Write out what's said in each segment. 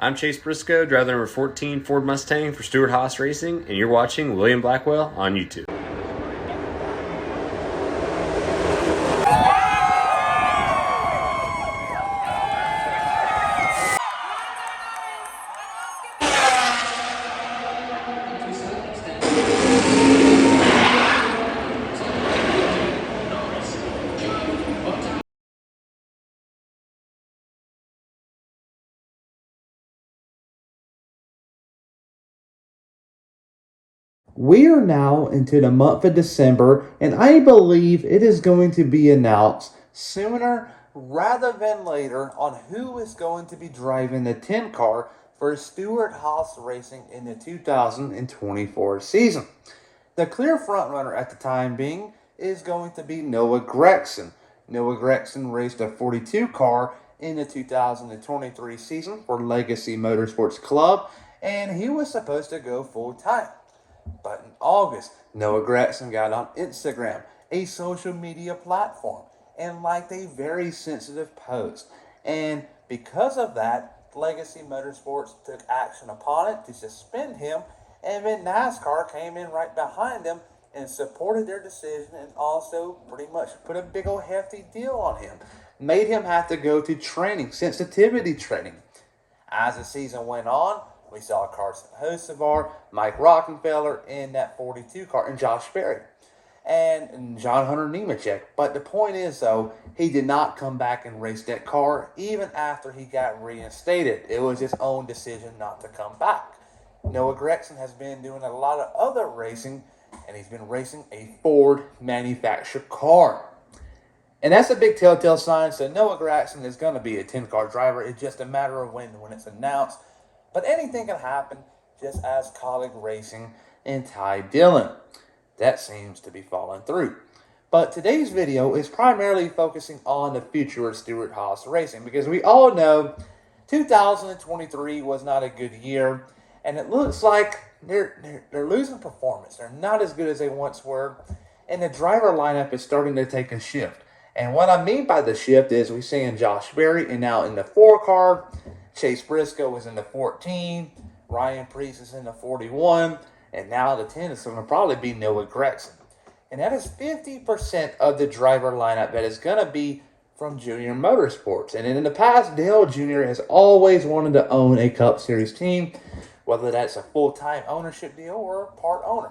I'm Chase Briscoe, driver number 14 Ford Mustang for Stewart Haas Racing, and you're watching William Blackwell on YouTube. We are now into the month of December, and I believe it is going to be announced sooner rather than later on who is going to be driving the 10 car for Stewart Haas Racing in the 2024 season. The clear frontrunner at the time being is going to be Noah Gragson. Noah Gragson raced a 42 car in the 2023 season for Legacy Motorsports Club, and he was supposed to go full time. But in August, Noah Gragson got on Instagram, a social media platform, and liked a very sensitive post. And because of that, Legacy Motorsports took action upon it to suspend him, and then NASCAR came in right behind him and supported their decision and also pretty much put a big old hefty deal on him. Made him have to go to training, sensitivity training. As the season went on, we saw Carson Hocevar, Mike Rockenfeller in that 42 car, and Josh Berry, and John Hunter Nemechek. But the point is, though, he did not come back and race that car even after he got reinstated. It was his own decision not to come back. Noah Gragson has been doing a lot of other racing, and he's been racing a Ford manufactured car. And that's a big telltale sign. So Noah Gragson is going to be a 10-car driver. It's just a matter of when it's announced. But anything can happen, just as Colleague Racing and Ty Dillon. That seems to be falling through. But today's video is primarily focusing on the future of Stewart Haas Racing, because we all know 2023 was not a good year, and it looks like they're losing performance. They're not as good as they once were, and the driver lineup is starting to take a shift. And what I mean by the shift is we're seeing Josh Berry and now in the 4 car, Chase Briscoe is in the 14, Ryan Preece is in the 41, and now the 10 is going to probably be Noah Gragson. And that is 50% of the driver lineup that is going to be from Junior Motorsports. And in the past, Dale Jr. has always wanted to own a Cup Series team, whether that's a full-time ownership deal or a part owner.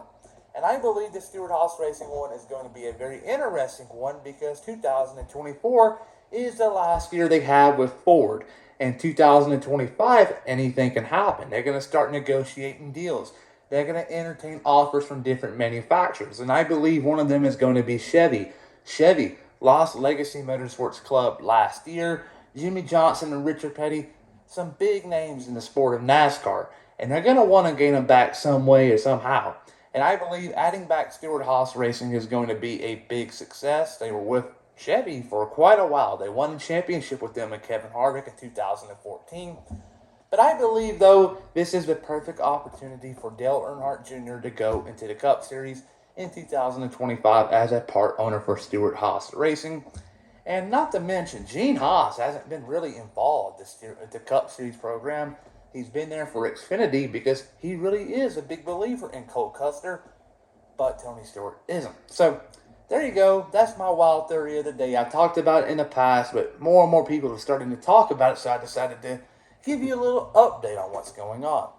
And I believe the Stewart Haas Racing one is going to be a very interesting one, because 2024 is the last year they have with Ford. In 2025, anything can happen. They're going to start negotiating deals. They're going to entertain offers from different manufacturers. And I believe one of them is going to be Chevy. Chevy lost Legacy Motorsports Club last year. Jimmy Johnson and Richard Petty, some big names in the sport of NASCAR. And they're going to want to gain them back some way or somehow. And I believe adding back Stewart Haas Racing is going to be a big success. They were with Chevy for quite a while. They won the championship with them and Kevin Harvick in 2014. But I believe, though, this is the perfect opportunity for Dale Earnhardt Jr. to go into the Cup Series in 2025 as a part owner for Stewart Haas Racing. And not to mention, Gene Haas hasn't been really involved in the Cup Series program. He's been there for Xfinity because he really is a big believer in Cole Custer, but Tony Stewart isn't. So there you go. That's my wild theory of the day. I talked about it in the past, but more and more people are starting to talk about it, so I decided to give you a little update on what's going on.